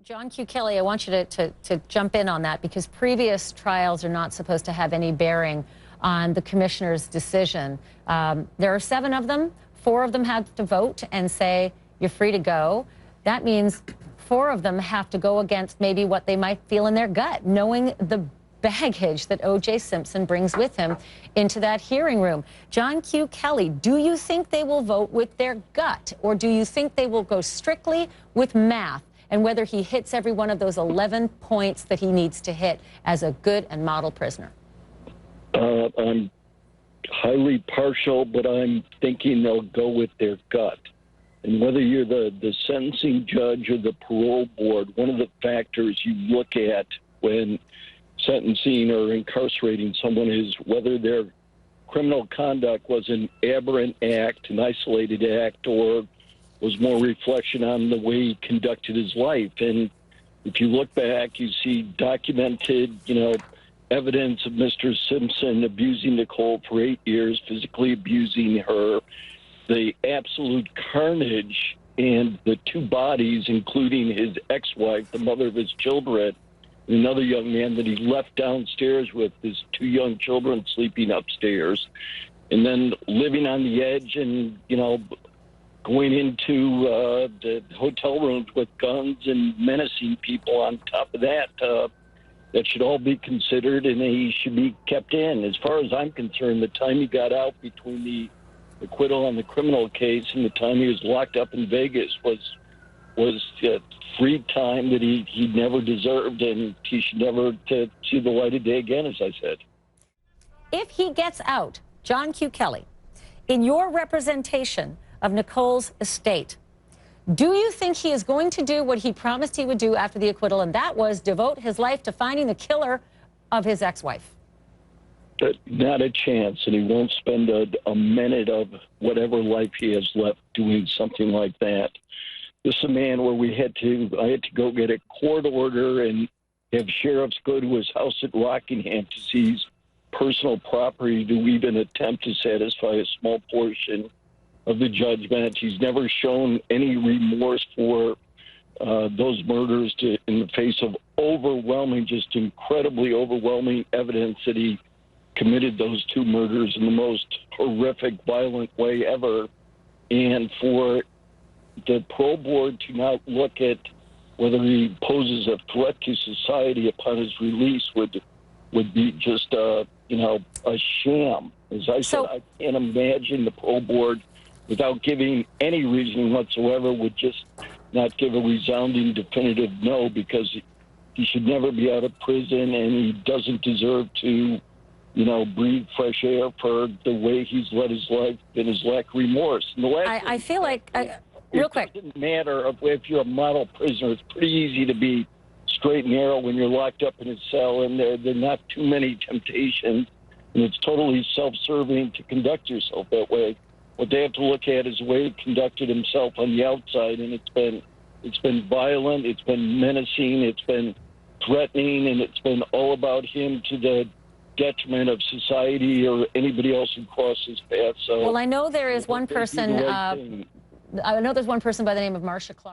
John Q. Kelly, I want you to jump in on that because previous trials are not supposed to have any bearing on the commissioner's decision. There are 7 of them. 4 of them have to vote and say, you're free to go. That means 4 of them have to go against maybe what they might feel in their gut, knowing the baggage that O.J. Simpson brings with him into that hearing room. John Q. Kelly, do you think they will vote with their gut, or do you think they will go strictly with math and whether he hits every one of those 11 points that he needs to hit as a good and model prisoner? I'm highly partial, but I'm thinking they'll go with their gut. And whether you're the sentencing judge or the parole board, one of the factors you look at when sentencing or incarcerating someone is whether their criminal conduct was an aberrant act, an isolated act, or was more reflection on the way he conducted his life. And if you look back, you see documented, evidence of Mr. Simpson abusing Nicole for 8 years, physically abusing her, the absolute carnage, and the 2 bodies, including his ex-wife, the mother of his children, and another young man that he left downstairs with his 2 young children sleeping upstairs, and then living on the edge and, going into the hotel rooms with guns and menacing people on top of that. That should all be considered, and he should be kept in. As far as I'm concerned, the time he got out between the acquittal on the criminal case and the time he was locked up in Vegas was free time that he never deserved, and he should never see the light of day again, as I said. If he gets out, John Q. Kelly, in your representation of Nicole's estate, do you think he is going to do what he promised he would do after the acquittal, and that was devote his life to finding the killer of his ex-wife? Not a chance, and he won't spend a minute of whatever life he has left doing something like that. This is a man where I had to go get a court order and have sheriffs go to his house at Rockingham to seize personal property to even attempt to satisfy a small portion of the judgment. He's never shown any remorse for those murders in the face of overwhelming, just incredibly overwhelming evidence that he committed those 2 murders in the most horrific, violent way ever. And for the parole board to not look at whether he poses a threat to society upon his release would be just a sham. As I said, I can't imagine the parole board, without giving any reason whatsoever, would just not give a resounding definitive no, because he should never be out of prison, and he doesn't deserve to breathe fresh air for the way he's led his life and his lack of remorse. And the last I feel like, real quick, it doesn't matter if you're a model prisoner. It's pretty easy to be straight and narrow when you're locked up in a cell, and there are not too many temptations, and it's totally self-serving to conduct yourself that way. What they have to look at is the way he conducted himself on the outside, and it's been violent, it's been menacing, it's been threatening, and it's been all about him to the detriment of society or anybody else who crosses paths. So, well, I know there is one person. I know there's one person by the name of Marcia Clark.